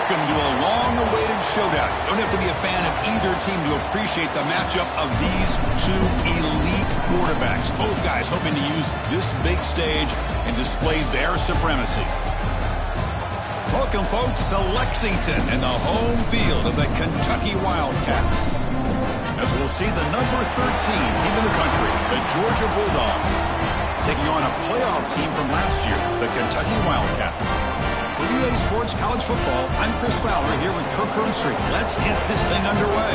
Welcome to a long-awaited showdown. You don't have to be a fan of either team to appreciate the matchup of these two elite quarterbacks. Both guys hoping to use this big stage and display their supremacy. Welcome, folks, to Lexington and the home field of the Kentucky Wildcats. As we'll see the number 13 team in the country, the Georgia Bulldogs, taking on a playoff team from last year, the Kentucky Wildcats. For EA Sports College Football, I'm Chris Fowler here with Kirk Herbstreit. Let's get this thing underway.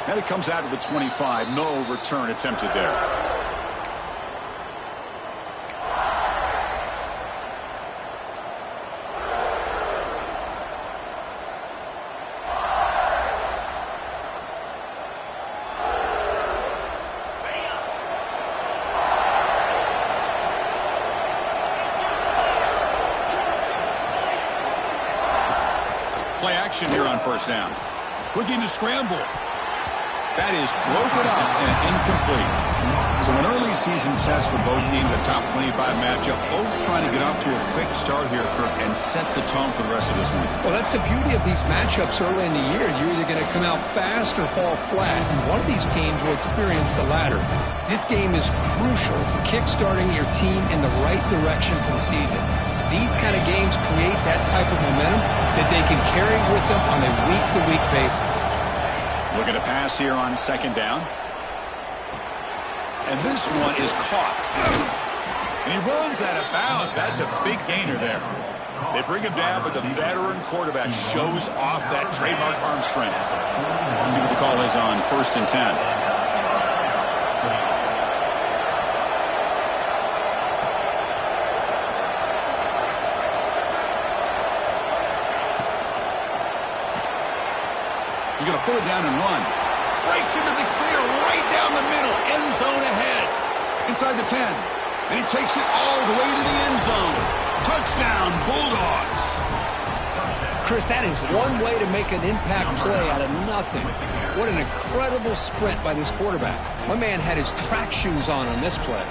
And it comes out of the 25. No return attempted there. Play action here on first down. Looking to scramble. That is broken up and incomplete. So an early season test for both teams, a top 25 matchup, both trying to get off to a quick start here, Kirk, and set the tone for the rest of this week. Well, that's the beauty of these matchups early in the year. You're either going to come out fast or fall flat, and one of these teams will experience the latter. This game is crucial, kick-starting your team in the right direction for the season. These kind of games create that type of momentum that they can carry with them on a week-to-week basis. Looking to pass here on second down. And this one is caught. And he runs that about. That's a big gainer there. They bring him down, but the veteran quarterback shows off that trademark arm strength. See what the call is on 1st and 10. He's going to pull it down and run. Breaks into the clear right down the middle. End zone ahead. Inside the 10. And he takes it all the way to the end zone. Touchdown, Bulldogs. Chris, that is one way to make an impact play out of nothing. What an incredible sprint by this quarterback. My man had his track shoes on this play.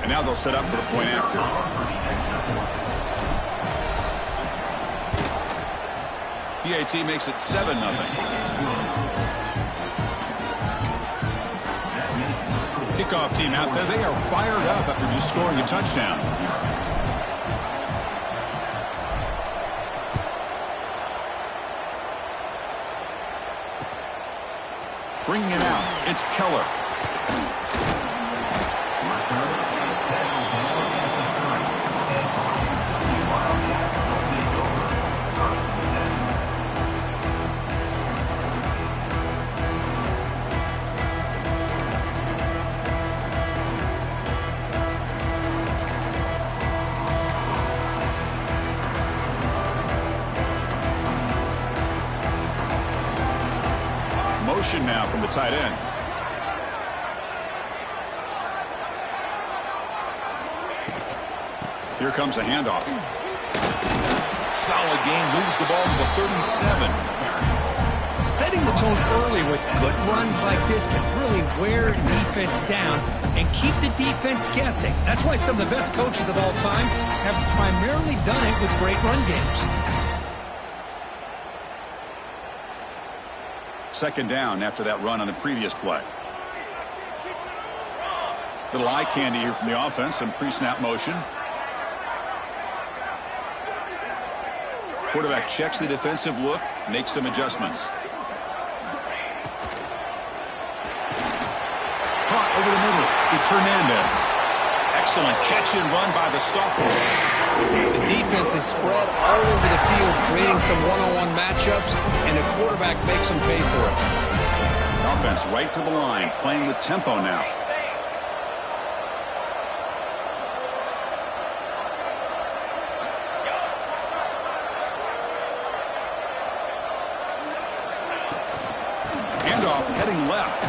And now they'll set up for the point after. PAT makes it 7-0. Kickoff team out there. They are fired up after just scoring a touchdown. Bringing it out. It's Keller. Motion now from the tight end. Here comes a handoff. Solid gain, moves the ball to the 37. Setting the tone early with good runs like this can really wear defense down and keep the defense guessing. That's why some of the best coaches of all time have primarily done it with great run games. Second down after that run on the previous play. Little eye candy here from the offense. Some pre-snap motion. Quarterback checks the defensive look, makes some adjustments. Caught over the middle. It's Hernandez. Excellent catch and run by the sophomore. The defense is spread all over the field, creating some one-on-one matchups, and the quarterback makes them pay for it. offense right to the line, playing with tempo now. Handoff heading left.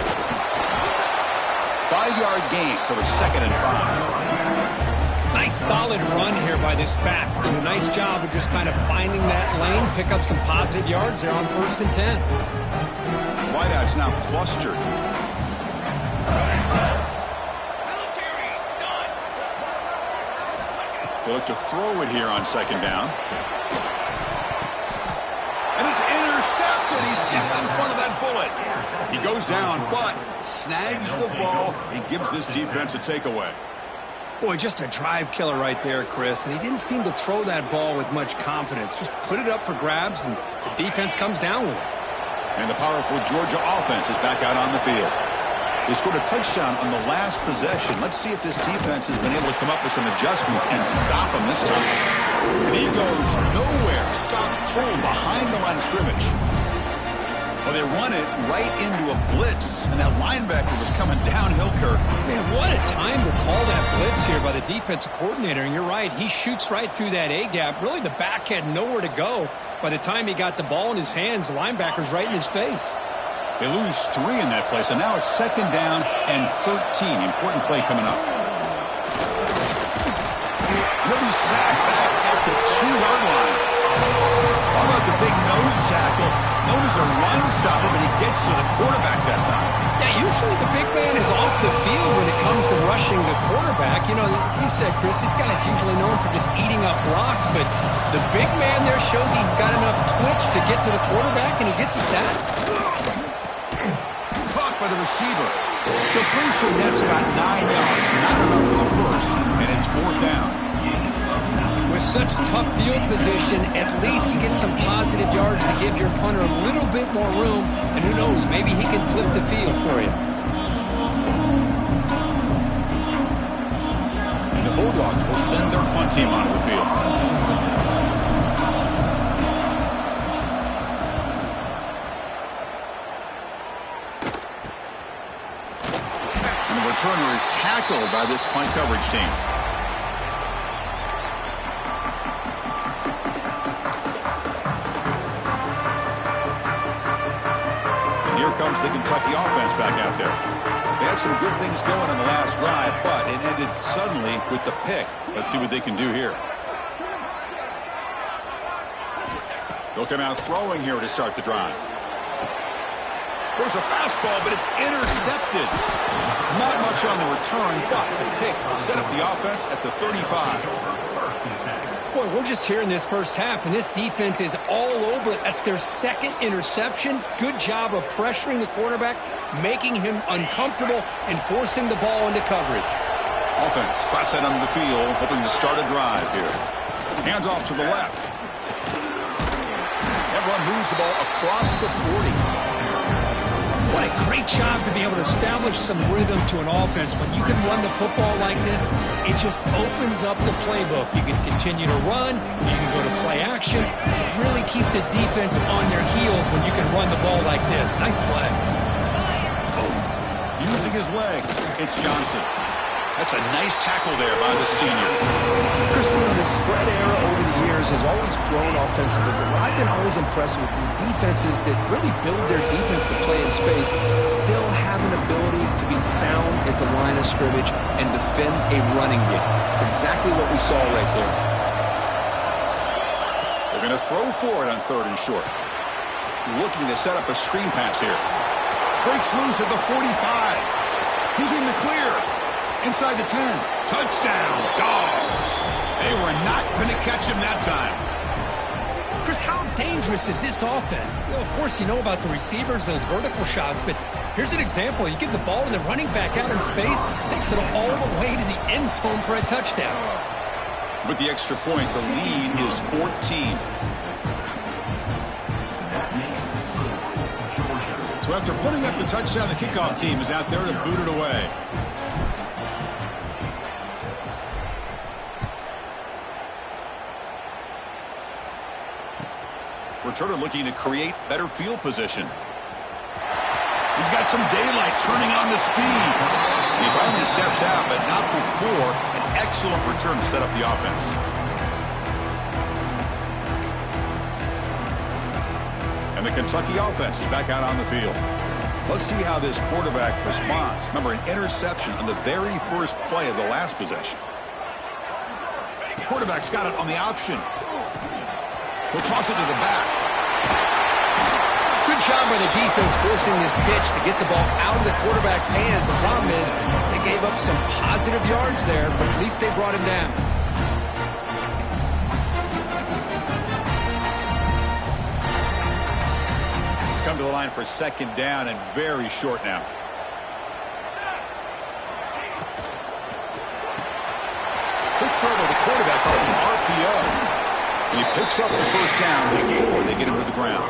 5-yard gain, so it's 2nd and 5. Nice solid run here by this back. Did a nice job of just kind of finding that lane, pick up some positive yards there on 1st and 10. Wideouts now clustered. They look to throw it here on 2nd down. And it's intercepted. He stepped in front of that bullet. He goes down, but snags the ball and gives this defense a takeaway. Boy, just a drive killer right there, Chris. And he didn't seem to throw that ball with much confidence. Just put it up for grabs, and the defense comes down with it. And the powerful Georgia offense is back out on the field. They scored a touchdown on the last possession. Let's see if this defense has been able to come up with some adjustments and stop him this time. And he goes nowhere. Stop cold behind the line of scrimmage. Well, they run it right into a blitz, and that linebacker was coming downhill, Kirk. Man, what a time to call that blitz here by the defensive coordinator. And you're right, he shoots right through that A-gap. Really, the back had nowhere to go. By the time he got the ball in his hands, the linebacker's right in his face. They lose 3 in that play, so now it's 2nd down and 13. Important play coming up. He'll be sacked back at the 2-yard line. How about the big nose tackle? Known as a run stopper, but he gets to the quarterback that time. Yeah, usually the big man is off the field when it comes to rushing the quarterback. You know, you said, Chris, this guy's usually known for just eating up blocks, but the big man there shows he's got enough twitch to get to the quarterback, and he gets a sack. Caught by the receiver. Completion nets about 9 yards. Not enough for the first, and it's 4th down. With such tough field position, at least he gets some positive yards to give your punter a little bit more room, and who knows, maybe he can flip the field for you. And the Bulldogs will send their punt team onto the field. And the returner is tackled by this punt coverage team. Comes the Kentucky offense back out there. They had some good things going on the last drive, but it ended suddenly with the pick. Let's see what they can do here. They'll come out throwing here to start the drive. There's a fastball, but it's intercepted. Not much on the return, but the pick will set up the offense at the 35. Boy, we're just here in this first half, and this defense is all over it. That's their 2nd interception. Good job of pressuring the quarterback, making him uncomfortable, and forcing the ball into coverage. Offense trots that onto the field, hoping to start a drive here. Hands off to the left. Everyone moves the ball across the 40. What a great job to be able to establish some rhythm to an offense. When you can run the football like this, it just opens up the playbook. You can continue to run, you can go to play action, and really keep the defense on their heels when you can run the ball like this. Nice play. Using his legs, it's Johnson. That's a nice tackle there by the senior. Christine, the spread era over the years has always grown offensively, but what I've been always impressed with defenses that really build their defense to play in space still have an ability to be sound at the line of scrimmage and defend a running game. It's exactly what we saw right there. They're going to throw for it on 3rd and short. Looking to set up a screen pass here. Breaks loose at the 45. He's in the clear. Inside the 10. Touchdown, Dogs. They were not going to catch him that time. Chris, how dangerous is this offense? You know, of course, you know about the receivers, those vertical shots, but here's an example. You get the ball to the running back out in space, takes it all the way to the end zone for a touchdown. With the extra point, the lead is 14. So after putting up the touchdown, the kickoff team is out there to boot it away. Returner looking to create better field position. He's got some daylight turning on the speed. He finally steps out, but not before an excellent return to set up the offense. And the Kentucky offense is back out on the field. Let's see how this quarterback responds. Remember, an interception on the very first play of the last possession. The quarterback's got it on the option. He'll toss it to the back. Good job by the defense forcing this pitch to get the ball out of the quarterback's hands. The problem is they gave up some positive yards there, but at least they brought him down. Come to the line for second down and very short now. Quick throw by the quarterback off the RPO. And he picks up the first down before they get him to the ground.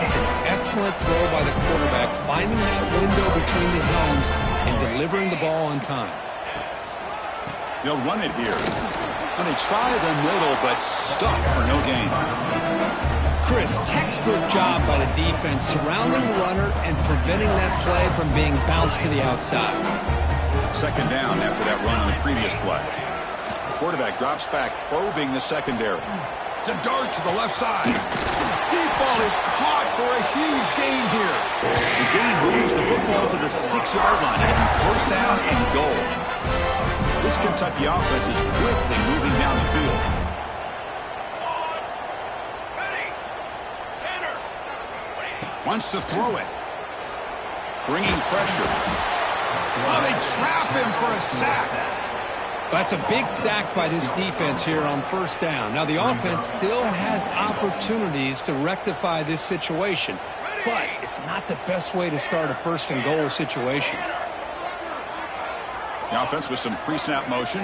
It's an excellent throw by the quarterback, finding that window between the zones and delivering the ball on time. They'll run it here. And they try the middle, but stuck for no gain. Chris, textbook job by the defense surrounding the runner and preventing that play from being bounced to the outside. Second down after that run on the previous play. The quarterback drops back, probing the secondary. It's a dart to the left side. Deep ball is caught for a huge gain here. The gain moves the football to the 6-yard line. It'll be first down and goal. This Kentucky offense is quickly moving down the field. Wants to throw it. Bringing pressure. Oh, they trap him for a sack. That's a big sack by this defense here on first down. Now, the offense still has opportunities to rectify this situation, but it's not the best way to start a first and goal situation. The offense with some pre-snap motion.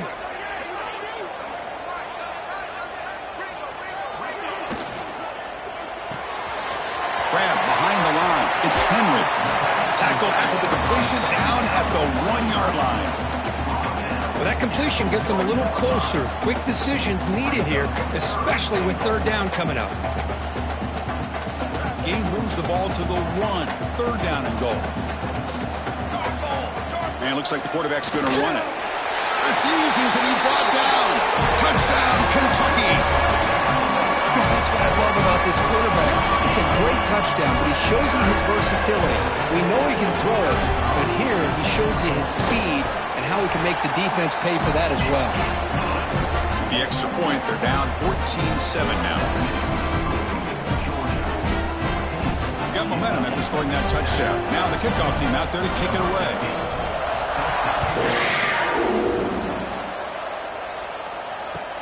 Grab behind the line. It's Henry. Tackle after the completion down at the 1-yard line. Well, that completion gets them a little closer. Quick decisions needed here, especially with third down coming up. Gain moves the ball to the 1. Third down and goal. And it looks like the quarterback's going to run it. Refusing to be brought down. Touchdown, Kentucky. Because that's what I love about this quarterback. It's a great touchdown, but he shows you his versatility. We know he can throw it, but here he shows you his speed and how he can make the defense pay for that as well. The extra point, they're down 14-7 now. Got momentum after scoring that touchdown. Now the kickoff team out there to kick it away.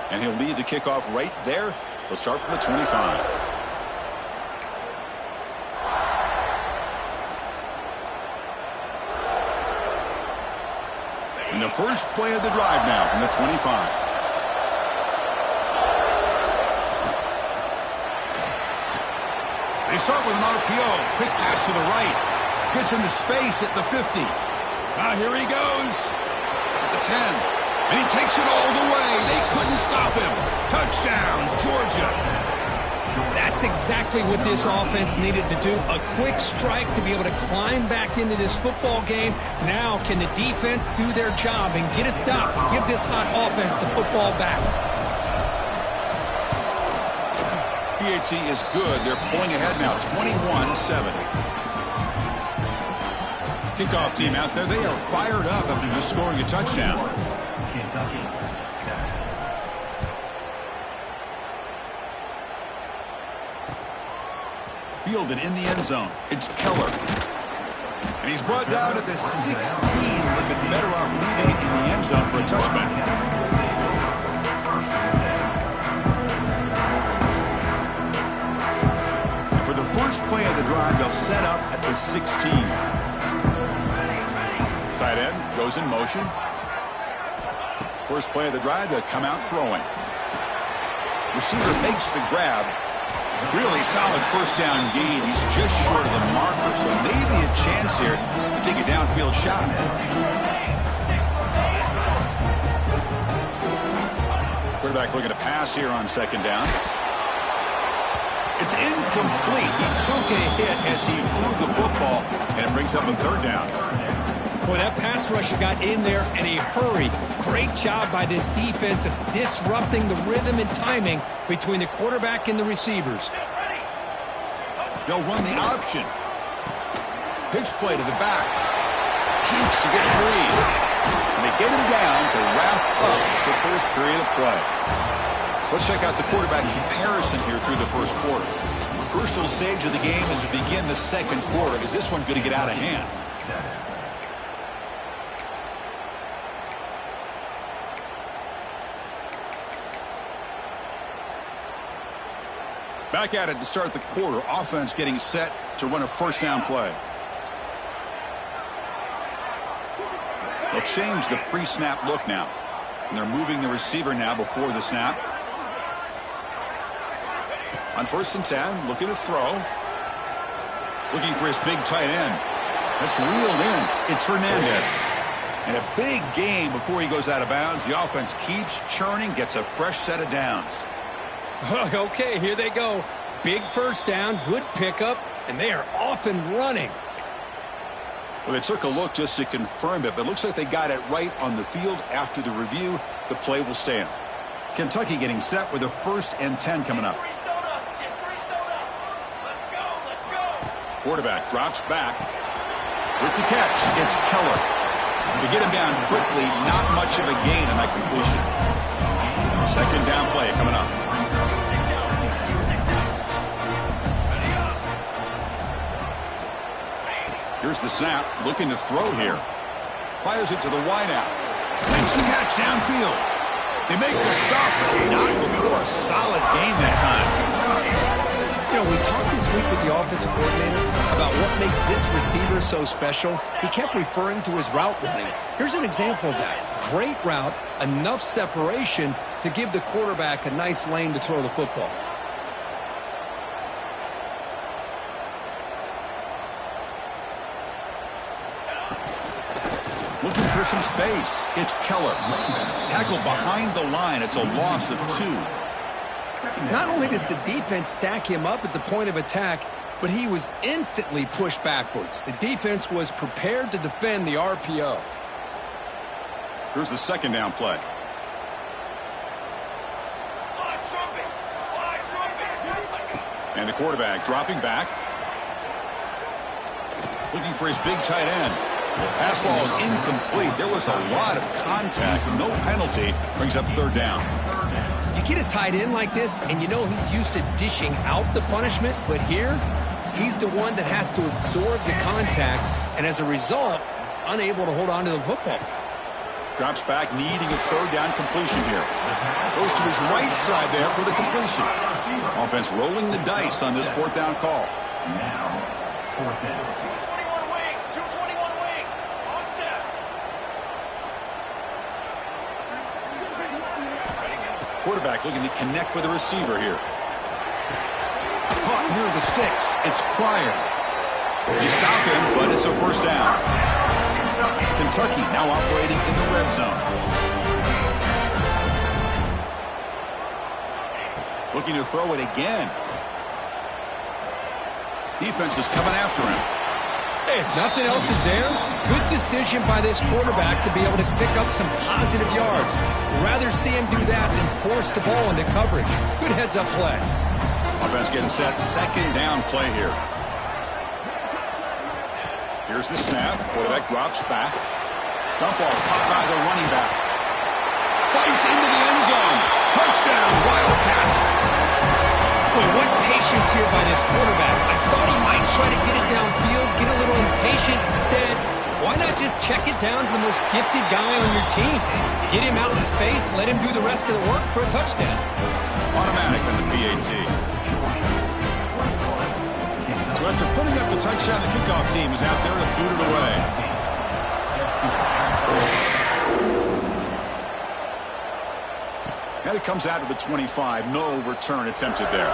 And he'll lead the kickoff right there. They'll start from the 25. And the first play of the drive now from the 25. They start with an RPO. Quick pass to the right. Gets into space at the 50. Now here he goes. At the 10. And he takes it all the way. They couldn't stop him. Touchdown, Georgia. That's exactly what this offense needed to do. A quick strike to be able to climb back into this football game. Now can the defense do their job and get a stop? Give this hot offense the football back. PHC is good. They're pulling ahead now, 21-7. Kickoff team out there. They are fired up after just scoring a touchdown. Fielded in the end zone. It's Keller. And he's brought down at the 16. Would have been better off leaving it in the end zone for a touchback. And for the first play of the drive, they'll set up at the 16. Tight end goes in motion. First play of the drive, they'll come out throwing. Receiver makes the grab. Really solid first down gain. He's just short of the marker, so maybe a chance here to take a downfield shot. Quarterback looking to pass here on second down. It's incomplete. He took a hit as he threw the football, and it brings up a third down. Boy, that pass rusher got in there in a hurry. Great job by this defense of disrupting the rhythm and timing between the quarterback and the receivers. They'll run the option. Pitch play to the back. Jukes to get free. And they get him down to wrap up the first period of play. Let's check out the quarterback comparison here through the first quarter. Crucial stage of the game as we begin the second quarter. Is this one going to get out of hand? Back at it to start the quarter. Offense getting set to run a first down play. They'll change the pre-snap look now. And they're moving the receiver now before the snap. On 1st and 10, looking to throw. Looking for his big tight end. That's reeled in. It's Hernandez. And a big gain before he goes out of bounds. The offense keeps churning, gets a fresh set of downs. Okay, here they go. Big first down, good pickup, and they are off and running. Well, they took a look just to confirm it, but it looks like they got it right on the field. After the review, the play will stand. Kentucky getting set with a 1st and 10 coming up. Quarterback drops back. With the catch, it's Keller. To get him down quickly, not much of a gain on that completion. 2nd down play coming up. Here's the snap, looking to throw here. Fires it to the wideout. Makes the catch downfield. They make the stop, but not before a solid gain that time. You know, we talked this week with the offensive coordinator about what makes this receiver so special. He kept referring to his route running. Here's an example of that. Great route, enough separation to give the quarterback a nice lane to throw the football. Looking for some space. It's Keller. Tackled behind the line. It's a loss of 2. Not only does the defense stack him up at the point of attack, but he was instantly pushed backwards. The defense was prepared to defend the RPO. Here's the 2nd down play. And the quarterback dropping back. Looking for his big tight end. Pass ball is incomplete. There was a lot of contact. No penalty. Brings up 3rd down. You get a tight end like this, and you know he's used to dishing out the punishment, but here, he's the one that has to absorb the contact, and as a result, he's unable to hold on to the football. Drops back, needing a 3rd down completion here. Goes to his right side there for the completion. Offense rolling the dice on this 4th down call. Now, 4th down. Quarterback looking to connect with the receiver here. Caught near the sticks. It's Pryor. You stop him, but it's a 1st down. Kentucky now operating in the red zone. Looking to throw it again. Defense is coming after him. Hey, if nothing else is there, good decision by this quarterback to be able to pick up some positive yards. Rather see him do that than force the ball into coverage. Good heads-up play. Offense getting set. 2nd down play here. Here's the snap. Quarterback drops back. Dump off caught by the running back. Fights into the end zone. Touchdown, Wildcats. Boy, what patience here by this quarterback. I thought he might try to get it downfield, get a little impatient. Instead, why not just check it down to the most gifted guy on your team? Get him out in space, let him do the rest of the work for a touchdown. Automatic on the PAT. So after putting up the touchdown, the kickoff team is out there to boot it away. And it comes out to the 25. No return attempted there.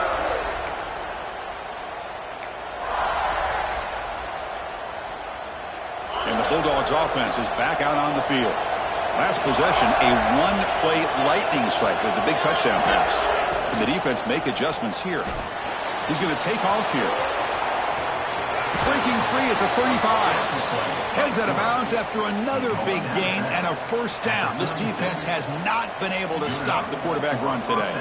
And the Bulldogs offense is back out on the field. Last possession, a one-play lightning strike with the big touchdown pass. Can the defense make adjustments here? He's going to take off here. Breaking free at the 35. Heads out of bounds after another big gain and a first down. This defense has not been able to stop the quarterback run today.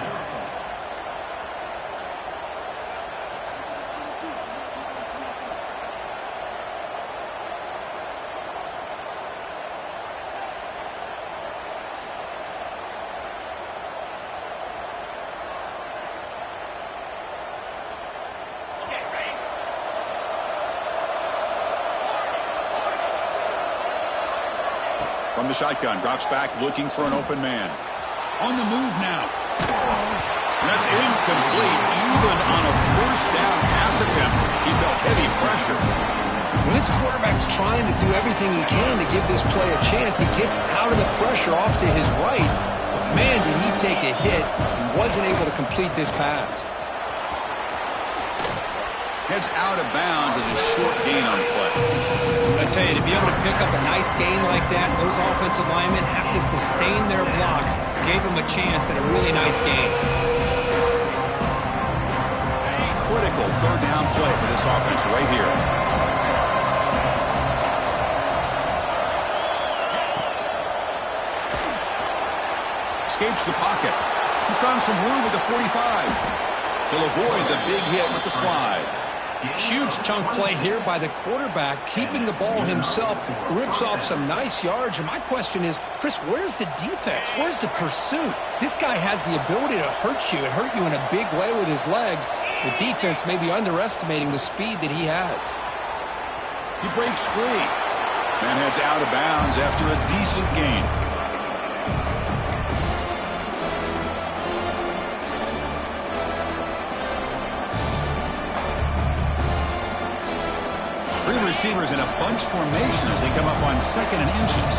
From the shotgun, drops back, looking for an open man. On the move now. And that's incomplete. Even on a first down pass attempt, he felt heavy pressure. When this quarterback's trying to do everything he can to give this play a chance, he gets out of the pressure off to his right. But man, did he take a hit and wasn't able to complete this pass. Heads out of bounds as a short gain on the play. I tell you, to be able to pick up a nice gain like that, those offensive linemen have to sustain their blocks. Gave him a chance at a really nice gain. Critical third down play for this offense right here. Escapes the pocket. He's found some room at the 45. He'll avoid the big hit with the slide. Huge chunk play here by the quarterback, keeping the ball himself, rips off some nice yards. And my question is, Chris, where's the defense? Where's the pursuit? This guy has the ability to hurt you and hurt you in a big way with his legs. The defense may be underestimating the speed that he has. He breaks free. Man heads out of bounds after a decent gain. Three receivers in a bunch formation as they come up on 2nd and inches.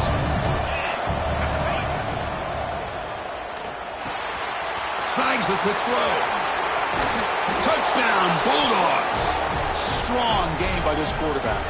Snags the quick throw. Touchdown, Bulldogs. Strong game by this quarterback.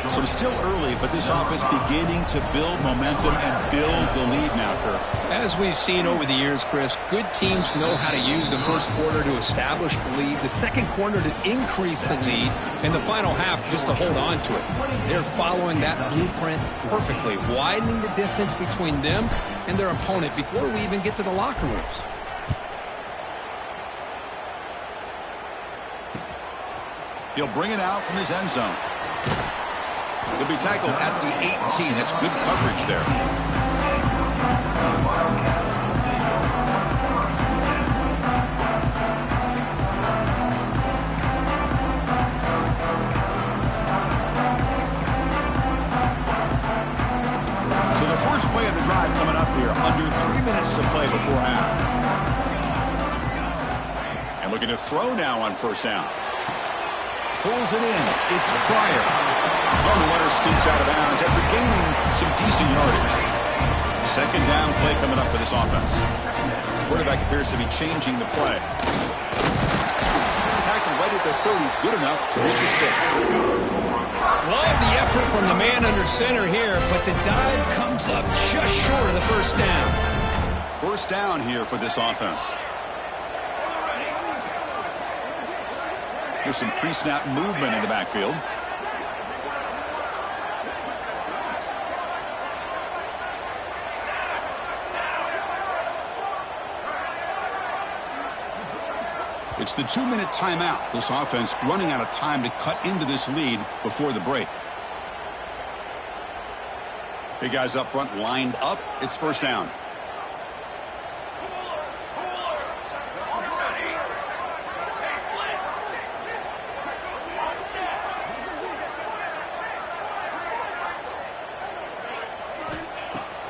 So it's still early, but this offense beginning to build momentum and build the lead now, Kirk. As we've seen over the years, Chris, good teams know how to use the first quarter to establish the lead, the second quarter to increase the lead, and the final half just to hold on to it. They're following that blueprint perfectly, widening the distance between them and their opponent before we even get to the locker rooms. He'll bring it out from his end zone. He'll be tackled at the 18. That's good coverage there. So the first play of the drive coming up here. Under 3 minutes to play before half. And looking to throw now on first down. Pulls it in. It's Pryor. And the runner scoots out of bounds after gaining some decent yardage. Second down play coming up for this offense. Quarterback appears to be changing the play. Tackled right at the 30. Good enough to hit the sticks. Love the effort from the man under center here, but the dive comes up just short of the first down. First down here for this offense. Here's some pre-snap movement in the backfield. It's the 2-minute timeout. This offense running out of time to cut into this lead before the break. Big guys up front lined up. It's first down.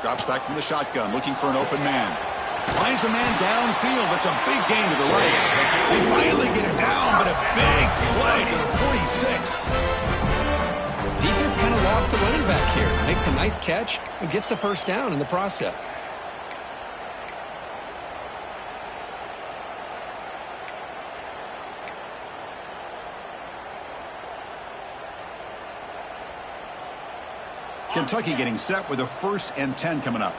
Drops back from the shotgun, looking for an open man. Finds a man downfield. That's a big gain to the right. They finally get him down, but a big play to the 46. Defense kind of lost a running back here. Makes a nice catch and gets the first down in the process. Kentucky getting set with a 1st and 10 coming up.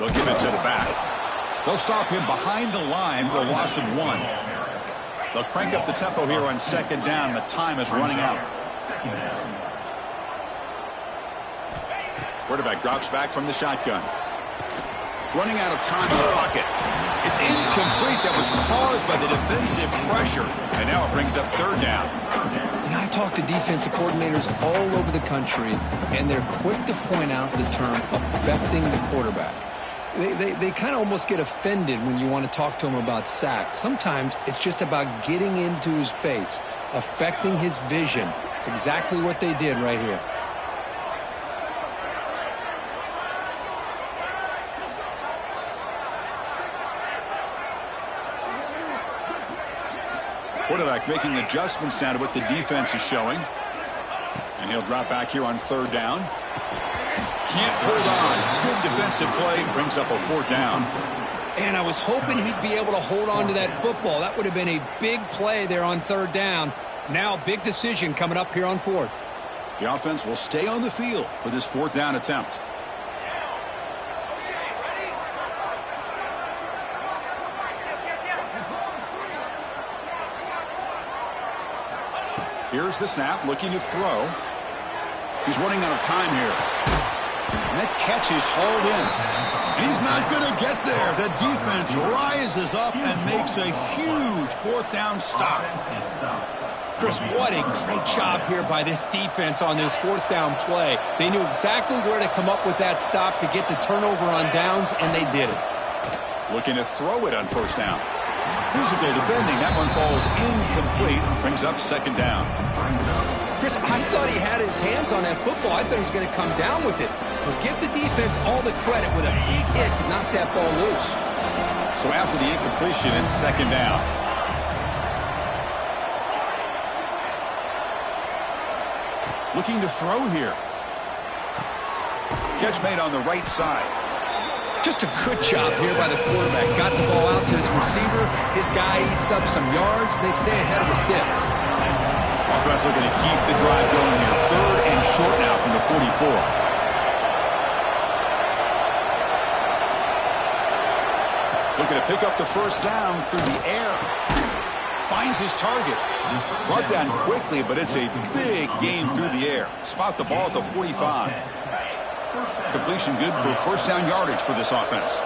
They'll give it to the back. They'll stop him behind the line for a loss of 1. They'll crank up the tempo here on 2nd down. The time is running out. Quarterback drops back from the shotgun. Running out of time in the pocket. It's incomplete. That was caused by the defensive pressure. And now it brings up 3rd down. And I talk to defensive coordinators all over the country, and they're quick to point out the term affecting the quarterback. They kind of almost get offended when you want to talk to them about sacks. Sometimes it's just about getting into his face, affecting his vision. It's exactly what they did right here. Quarterback making adjustments now to what the defense is showing. And he'll drop back here on 3rd down. Can't hold on. Good defensive play. Brings up a 4th down. And I was hoping he'd be able to hold on to that football. That would have been a big play there on 3rd down. Now big decision coming up here on 4th. The offense will stay on the field for this 4th down attempt. Here's the snap, looking to throw. He's running out of time here. And that catch is hauled in. And he's not going to get there. The defense rises up and makes a huge 4th down stop. Chris, what a great job here by this defense on this 4th down play. They knew exactly where to come up with that stop to get the turnover on downs, and they did it. Looking to throw it on 1st down. Physical defending. That one falls incomplete. Brings up 2nd down. Chris, I thought he had his hands on that football. I thought he was going to come down with it. But give the defense all the credit with a big hit to knock that ball loose. So after the incompletion, it's 2nd down. Looking to throw here. Catch made on the right side. Just a good job here by the quarterback. Got the ball out to his receiver. His guy eats up some yards. They stay ahead of the sticks. Offense looking to keep the drive going here. 3rd and short now from the 44. Looking to pick up the 1st down through the air. Finds his target. Brought down quickly, but it's a big gain through the air. Spot the ball at the 45. Completion good for 1st down yardage for this offense.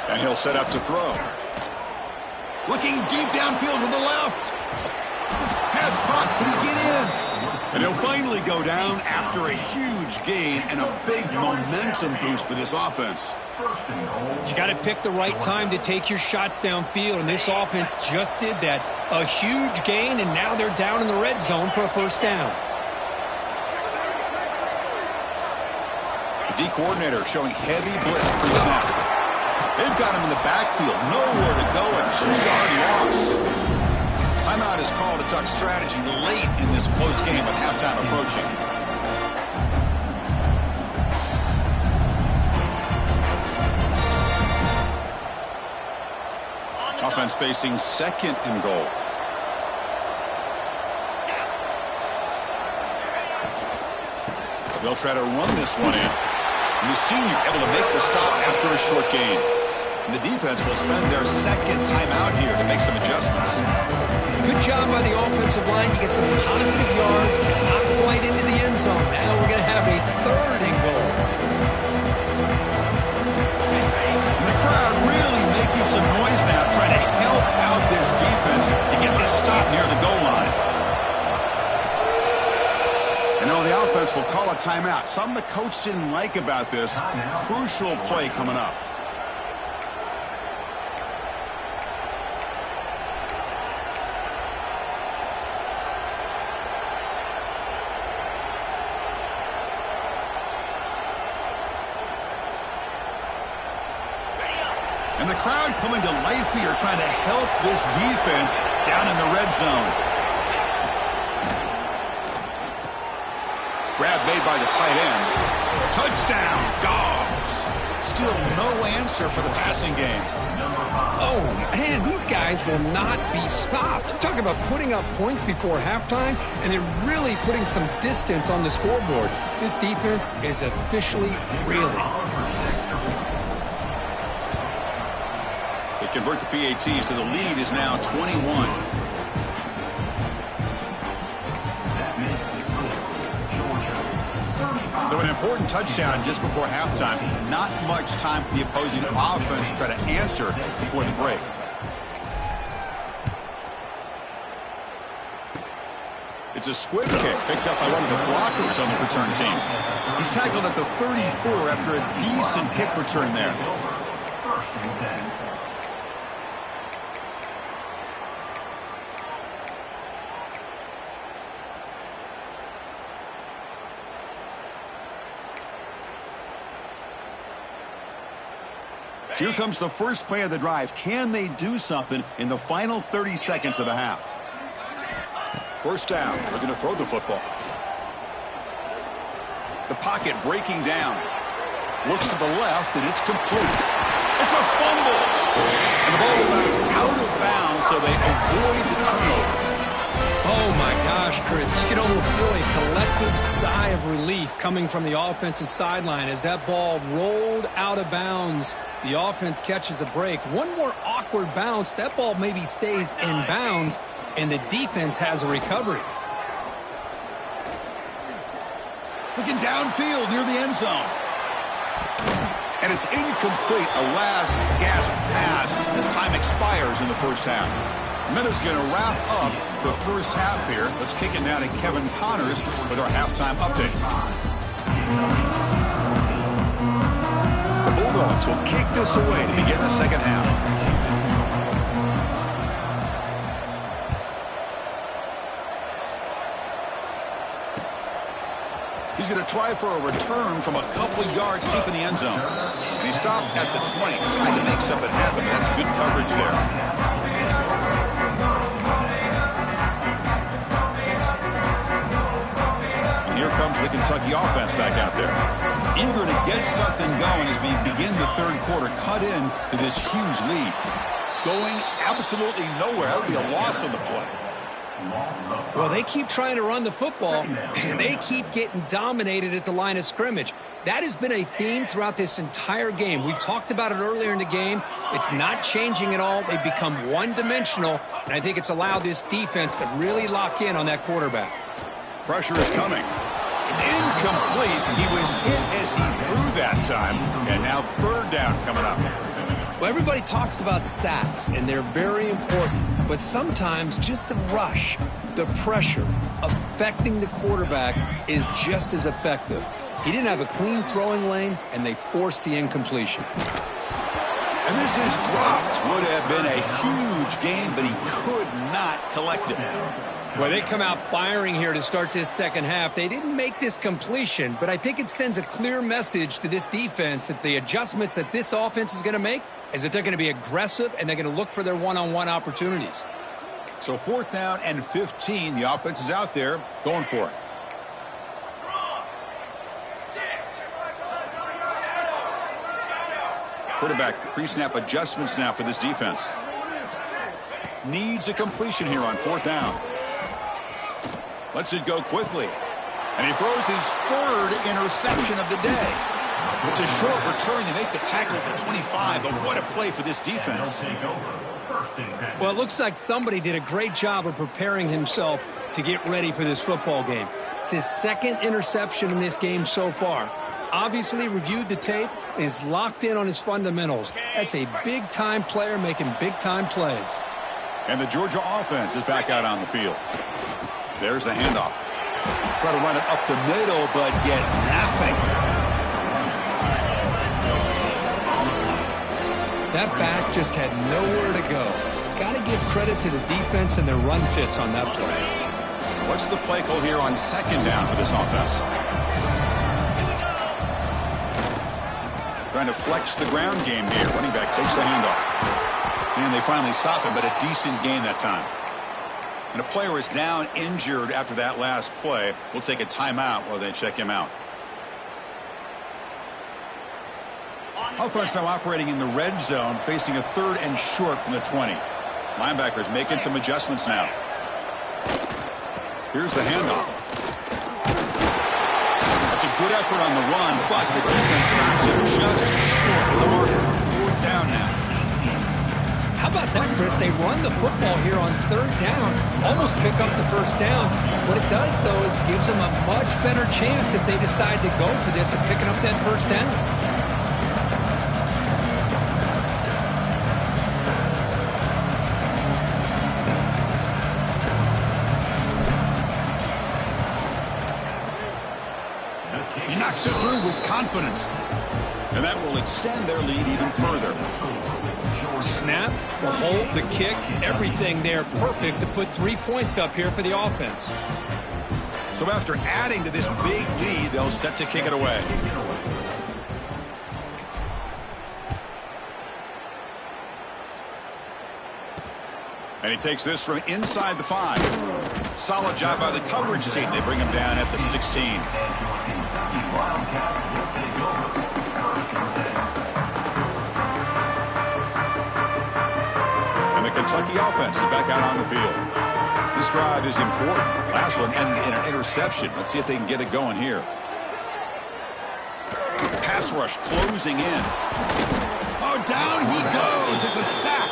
And he'll set up to throw. Looking deep downfield to the left. Pass caught. Can he get in? And he'll finally go down after a huge gain and a big momentum boost for this offense. You got to pick the right time to take your shots downfield, and this offense just did that. A huge gain, and now they're down in the red zone for a 1st down. The D coordinator showing heavy blitz pre-snap. They've got him in the backfield. Nowhere to go. A 2-yard loss. Timeout is called to talk strategy late in this close game with halftime approaching. Offense facing 2nd and goal. They'll try to run this one in. And the senior able to make the stop after a short gain. And the defense will spend their 2nd timeout here to make some adjustments. Good job by the offensive line. You get some positive yards, but not quite into the end zone. Now we're going to have a 3rd and goal. And the crowd really making some noise now, trying to help out this defense to get this stop near the goal line. And now the offense will call a timeout. Something the coach didn't like about this. Crucial play coming up. And the crowd coming to life here, trying to help this defense down in the red zone. Grab made by the tight end. Touchdown, Dogs. Still no answer for the passing game. Oh, man. man, these guys will not be stopped. Talk about putting up points before halftime, and they're really putting some distance on the scoreboard. This defense is officially reeling. They convert the PAT, so the lead is now 21. So an important touchdown just before halftime. Not much time for the opposing offense to try to answer before the break. It's a squib kick picked up by one of the blockers on the return team. He's tackled at the 34 after a decent kick return there. First and 10. Here comes the first play of the drive. Can they do something in the final 30 seconds of the half? First down. They're going to throw the football. The pocket breaking down. Looks to the left, and it's complete. It's a fumble. And the ball will bounce out of bounds, so they avoid the turnover. Oh, my gosh, Chris. You can almost feel a collective sigh of relief coming from the offensive sideline as that ball rolled out of bounds. The offense catches a break. One more awkward bounce. That ball maybe stays in bounds, and the defense has a recovery. Looking downfield near the end zone. And it's incomplete. A last gasp pass as time expires in the first half. Minutes going to wrap up the first half here. Let's kick it now to Kevin Connors with our halftime update. The Bulldogs will kick this away to begin the second half. He's going to try for a return from a couple of yards deep in the end zone. And he stopped at the 20, trying to make something happen. That's good coverage there. Here comes the Kentucky offense back out there. Eager to get something going as we begin the third quarter. Cut in to this huge lead. Going absolutely nowhere. That would be a loss on the play. Well, they keep trying to run the football, and they keep getting dominated at the line of scrimmage. That has been a theme throughout this entire game. We've talked about it earlier in the game. It's not changing at all. They've become one-dimensional, and I think it's allowed this defense to really lock in on that quarterback. Pressure is coming. It's incomplete. He was hit as he threw that time. And now third down coming up. Well, everybody talks about sacks, and they're very important. But sometimes just the rush, the pressure, affecting the quarterback is just as effective. He didn't have a clean throwing lane, and they forced the incompletion. And this is dropped. Would have been a huge game, but he could not collect it. Well, they come out firing here to start this second half. They didn't make this completion, but I think it sends a clear message to this defense that the adjustments that this offense is going to make is that they're going to be aggressive and they're going to look for their one-on-one opportunities. So fourth down and 15. The offense is out there going for it. Quarterback pre-snap adjustments now for this defense. Needs a completion here on fourth down. Lets it go quickly. And he throws his third interception of the day. It's a short return. They make the tackle at the 25, but what a play for this defense. Well, it looks like somebody did a great job of preparing himself to get ready for this football game. It's his second interception in this game so far. Obviously reviewed the tape, is locked in on his fundamentals. That's a big-time player making big-time plays. And the Georgia offense is back out on the field. There's the handoff. Try to run it up the middle, but get nothing. That back just had nowhere to go. Got to give credit to the defense and their run fits on that play. What's the play call here on second down for this offense? Trying to flex the ground game here. Running back takes the handoff. And they finally stop him, but a decent gain that time. And a player is down injured after that last play. We'll take a timeout while they check him out. Offense now operating in the red zone, facing a 3rd and short from the 20. Linebackers making some adjustments now. Here's the handoff. That's a good effort on the run, but the defense stops it just short of the marker. 4th down now. How about that, Chris? They run the football here on 3rd down, almost pick up the 1st down. What it does, though, is gives them a much better chance if they decide to go for this and picking up that 1st down. He knocks it through with confidence. And that will extend their lead even further. Snap, the hold, the kick, everything there perfect to put 3 points up here for the offense. So after adding to this big lead, they'll set to kick it away. And he takes this from inside the 5. Solid job by the coverage team. They bring him down at the 16. And the Kentucky offense is back out on the field. This drive is important. Last one and an interception. Let's see if they can get it going here. Pass rush closing in. Oh, down he goes. It's a sack.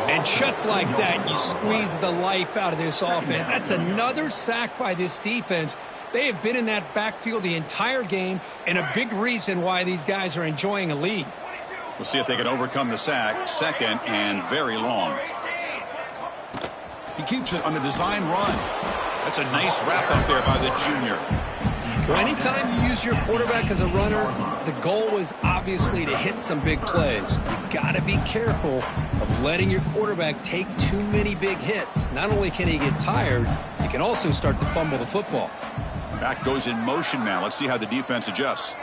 And just like that, you squeeze the life out of this offense. That's another sack by this defense. They have been in that backfield the entire game, and a big reason why these guys are enjoying a lead. We'll see if they can overcome the sack. 2nd and very long. He keeps it on a design run. That's a nice wrap up there by the junior. Well, anytime you use your quarterback as a runner, the goal is obviously to hit some big plays. You've got to be careful of letting your quarterback take too many big hits. Not only can he get tired, he can also start to fumble the football. Back goes in motion now. Let's see how the defense adjusts.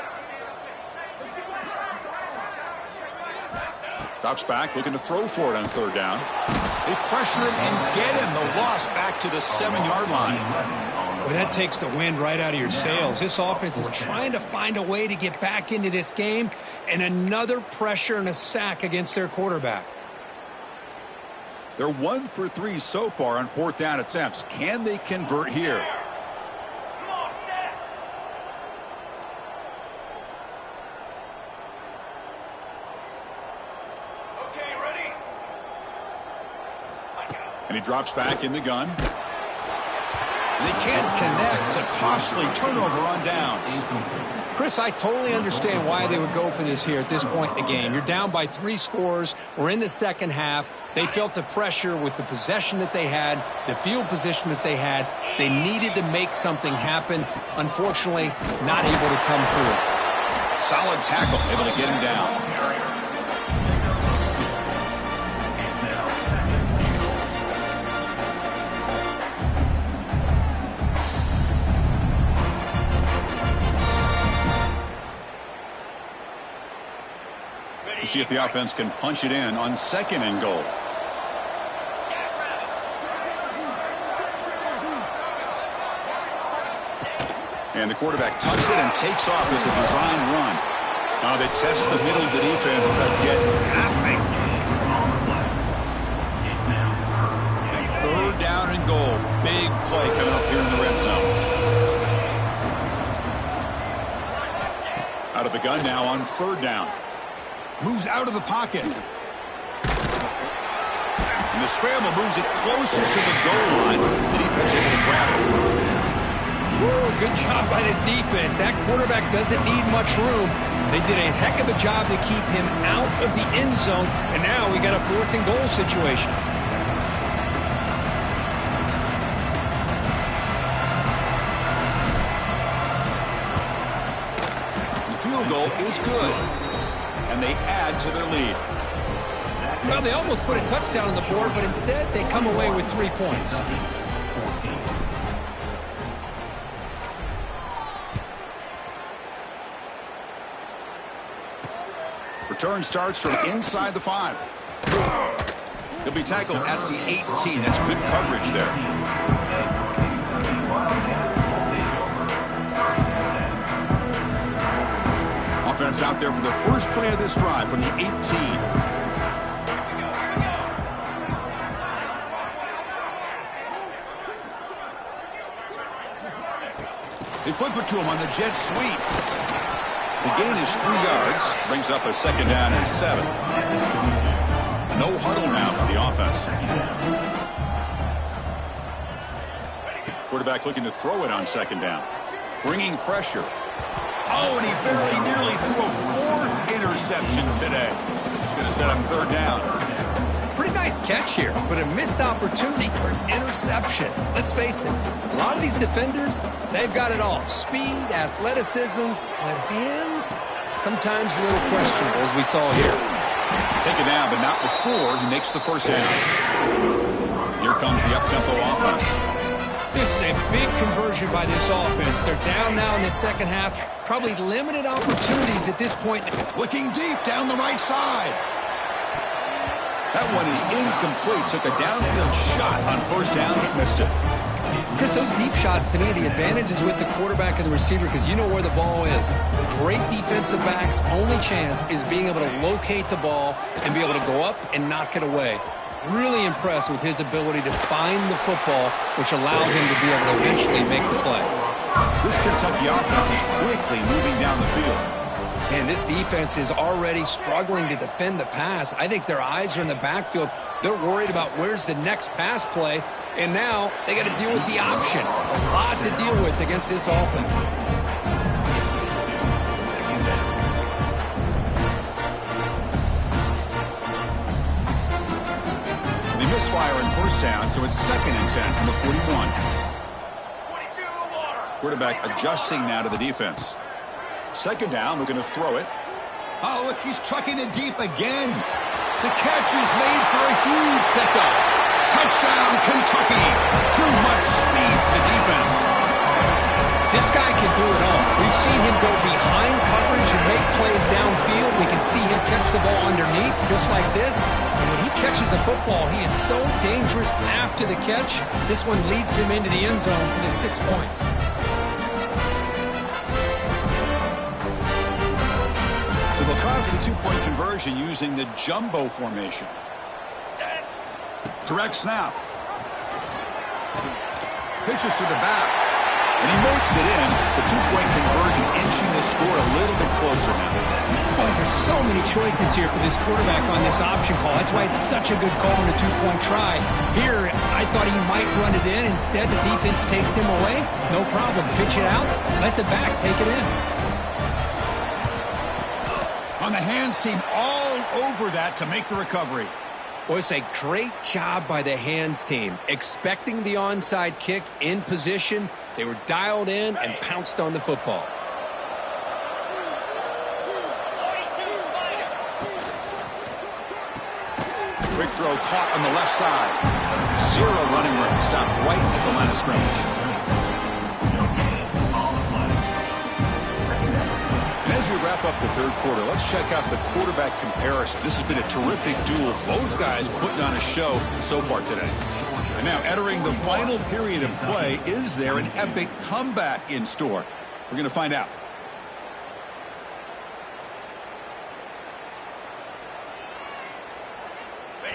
Drops back, looking to throw for it on 3rd down. They pressure him and get him. The loss back to the 7-yard line. Well, that takes the wind right out of your sails. This offense is trying to find a way to get back into this game, and another pressure and a sack against their quarterback. They're 1 for 3 so far on 4th down attempts. Can they convert here? And he drops back in the gun. They can't connect. A costly turnover on downs. Chris, I totally understand why they would go for this here at this point in the game. You're down by 3 scores. We're in the 2nd half. They felt the pressure with the possession that they had, the field position that they had. They needed to make something happen. Unfortunately, not able to come through. Solid tackle, able to get him down. See if the offense can punch it in on 2nd and goal. And the quarterback tucks it and takes off as a design run. Now they test the middle of the defense, but get nothing. And 3rd down and goal. Big play coming up here in the red zone. Out of the gun now on 3rd down. Moves out of the pocket. And the scramble moves it closer to the goal line. The defense able to grab it. Woo, good job by this defense. That quarterback doesn't need much room. They did a heck of a job to keep him out of the end zone. And now we got a 4th and goal situation. The field goal is good. And they add to their lead. Well, they almost put a touchdown on the board, but instead they come away with 3 points. Return starts from inside the 5. He'll be tackled at the 18. That's good coverage there. offense out there for the first play of this drive from the 18. They flip it to him on the jet sweep. The gain is 3 yards. Brings up a 2nd down and 7. No huddle now for the offense. Quarterback looking to throw it on 2nd down. Bringing pressure. Oh, and he very nearly threw a 4th interception today. Going to set up 3rd down. Pretty nice catch here, but a missed opportunity for an interception. Let's face it, a lot of these defenders, they've got it all. Speed, athleticism, but hands, sometimes a little questionable, as we saw here. Take it down, but not before he makes the 1st down. Here comes the up-tempo offense. This is a big conversion by this offense. They're down now in the 2nd half. Probably limited opportunities at this point. Looking deep down the right side. That one is incomplete. Took a downfield shot on 1st down. He missed it. Chris, those deep shots, to me, the advantage is with the quarterback and the receiver because you know where the ball is. Great defensive backs' only chance is being able to locate the ball and be able to go up and knock it away. Really impressed with his ability to find the football, which allowed him to be able to eventually make the play. This Kentucky offense is quickly moving down the field. And this defense is already struggling to defend the pass. I think their eyes are in the backfield. They're worried about where's the next pass play. And now they got to deal with the option. A lot to deal with against this offense. They misfire in 1st down, so it's 2nd and 10 from the 41. Quarterback adjusting now to the defense. 2nd down, we're going to throw it. Oh, look, he's trucking it deep again. The catch is made for a huge pickup. Touchdown, Kentucky. Too much speed for the defense. This guy can do it all. We've seen him go behind coverage and make plays downfield. We can see him catch the ball underneath, just like this. And when he catches a football, he is so dangerous after the catch. This one leads him into the end zone for the 6 points. They'll try for the 2-point conversion using the jumbo formation. Direct snap. Pitches to the back. And he makes it in. The 2-point conversion inching the score a little bit closer now. Boy, there's so many choices here for this quarterback on this option call. That's why it's such a good call on the 2-point try. Here, I thought he might run it in. Instead, the defense takes him away. No problem. Pitch it out. Let the back take it in. On the hands team all over that to make the recovery. Well, it's a great job by the hands team. Expecting the onside kick in position, they were dialed in and pounced on the football. Quick throw caught on the left side. 0 running room. Stopped right at the line of scrimmage. As we wrap up the 3rd quarter, let's check out the quarterback comparison. This has been a terrific duel. Both guys putting on a show so far today. And now entering the final period of play, is there an epic comeback in store? We're going to find out.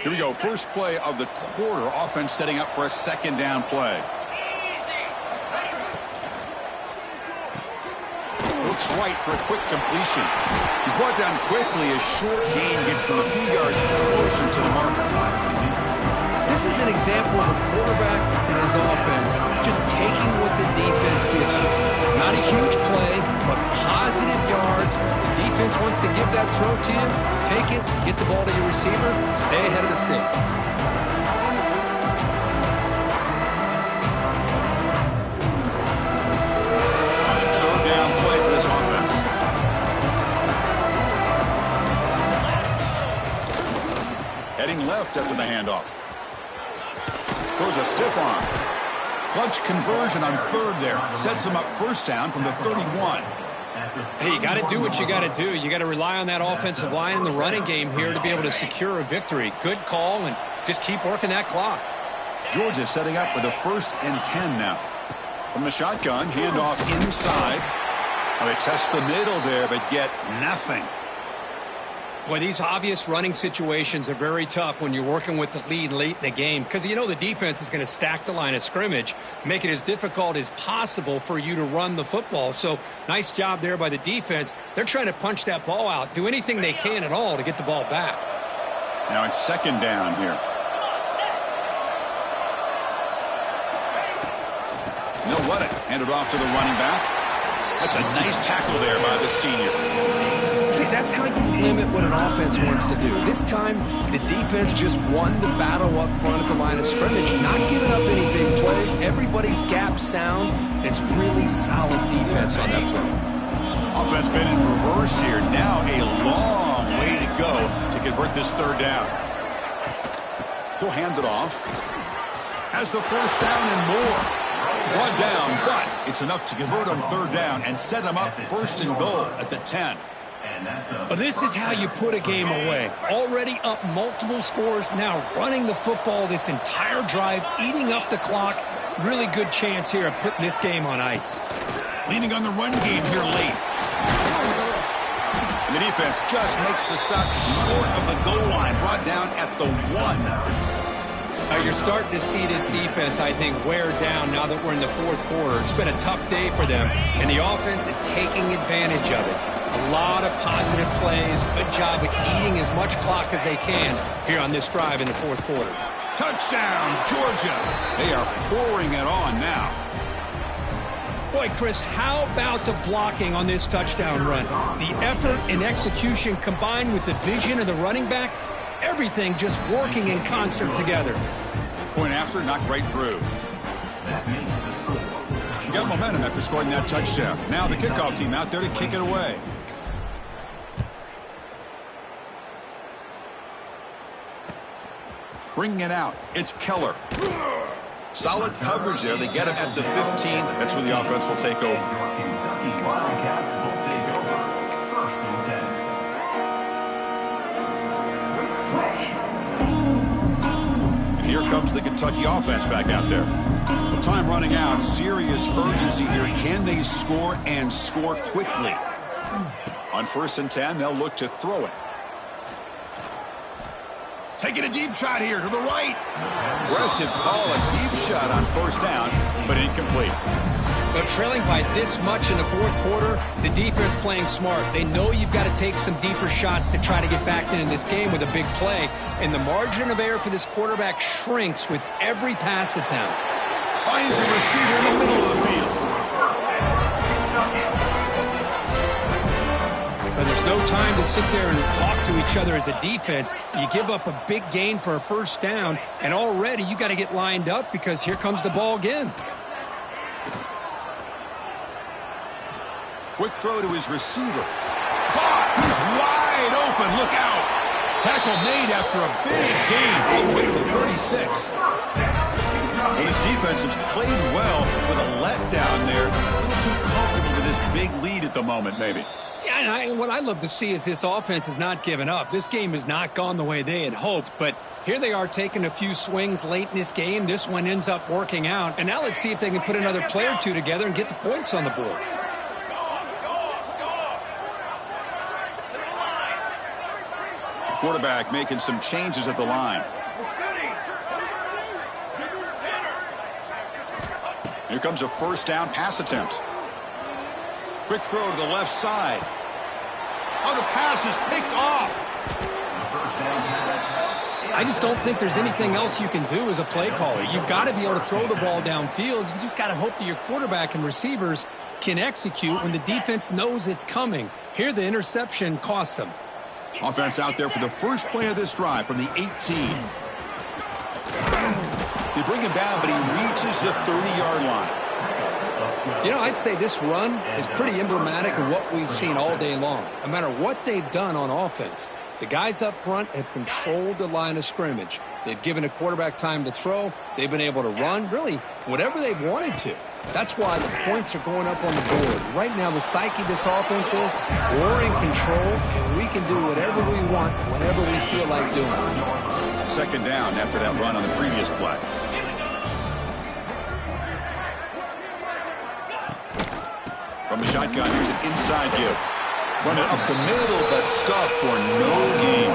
Here we go. First play of the quarter. Offense setting up for a 2nd down play. Looks right for a quick completion. He's brought down quickly. A short gain gets them a few yards closer to the marker. This is an example of a quarterback and his offense just taking what the defense gives you. Not a huge play, but positive yards. The defense wants to give that throw to you. Take it, get the ball to your receiver, stay ahead of the sticks. Heading left after the handoff. Throws a stiff arm. Clutch conversion on 3rd there. Sets him up 1st down from the 31. Hey, you got to do what you got to do. You got to rely on that offensive line in the running game here to be able to secure a victory. Good call, and just keep working that clock. Georgia setting up with a 1st and 10 now. From the shotgun, handoff inside. Well, they test the middle there, but get nothing. Boy, these obvious running situations are very tough when you're working with the lead late in the game because you know the defense is going to stack the line of scrimmage, make it as difficult as possible for you to run the football. So nice job there by the defense. They're trying to punch that ball out, do anything they can at all to get the ball back. Now it's second down here. No, what it. Handed off to the running back. That's a nice tackle there by the senior. See, that's how you limit what an offense wants to do. This time, the defense just won the battle up front at the line of scrimmage, not giving up any big plays. Everybody's gap sound. It's really solid defense on that play. Offense been in reverse here. Now a long way to go to convert this third down. He'll hand it off. Has the first down and more. One down, but it's enough to convert on third down and set him up first and goal at the 10. Well, this is how you put a game away. Already up multiple scores, now running the football this entire drive, eating up the clock. Really good chance here of putting this game on ice. Leaning on the run game here late. And the defense just makes the stop short of the goal line, brought down at the 1. You're starting to see this defense, I think, wear down now that we're in the fourth quarter. It's been a tough day for them, and the offense is taking advantage of it. A lot of positive plays. Good job of eating as much clock as they can here on this drive in the fourth quarter. Touchdown, Georgia. They are pouring it on now. Boy, Chris, how about the blocking on this touchdown run? The effort and execution combined with the vision of the running back, everything just working in concert together. Point after, knocked right through. You got momentum after scoring that touchdown. Now the kickoff team out there to kick it away. Bringing it out, it's Keller. Solid coverage there. They get him at the 15. That's where the offense will take over. And here comes the Kentucky offense back out there. With time running out, serious urgency here. Can they score and score quickly? On 1st and 10, they'll look to throw it. Taking a deep shot here to the right. Aggressive call, a deep shot on 1st down, but incomplete. But trailing by this much in the fourth quarter, the defense playing smart. They know you've got to take some deeper shots to try to get back into this game with a big play. And the margin of error for this quarterback shrinks with every pass attempt. Finds a receiver in the middle of the field. And there's no time to sit there and talk to each other as a defense. You give up a big gain for a 1st down, and already you got to get lined up because here comes the ball again. Quick throw to his receiver. Caught! He's wide open. Look out! Tackle made after a big gain all the way to the 36. Well, this defense has played well with a letdown there. A little too comfortable with this big lead at the moment, maybe. Yeah, and what I love to see is this offense has not given up. This game has not gone the way they had hoped, but here they are taking a few swings late in this game. This one ends up working out, and now let's see if they can put another play or two together and get the points on the board. Quarterback making some changes at the line. Here comes a 1st down pass attempt. Quick throw to the left side. Oh, the pass is picked off. I just don't think there's anything else you can do as a play caller. You've got to be able to throw the ball downfield. You just got to hope that your quarterback and receivers can execute when the defense knows it's coming. Here, the interception cost them. Offense out there for the first play of this drive from the 18. They bring him down, but he reaches the 30-yard line. You know, I'd say this run is pretty emblematic of what we've seen all day long. No matter what they've done on offense, the guys up front have controlled the line of scrimmage. They've given a quarterback time to throw. They've been able to run, really, whatever they've wanted to. That's why the points are going up on the board. Right now, the psyche of this offense is we're in control, and we can do whatever we want, whenever we feel like doing it. Second down after that run on the previous play. From Shotgun, here's an inside give. Run it up the middle, but stuffed for no gain.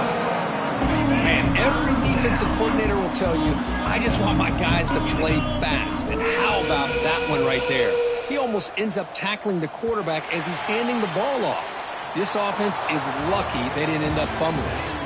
Man, every defensive coordinator will tell you, I just want my guys to play fast. And how about that one right there? He almost ends up tackling the quarterback as he's handing the ball off. This offense is lucky they didn't end up fumbling.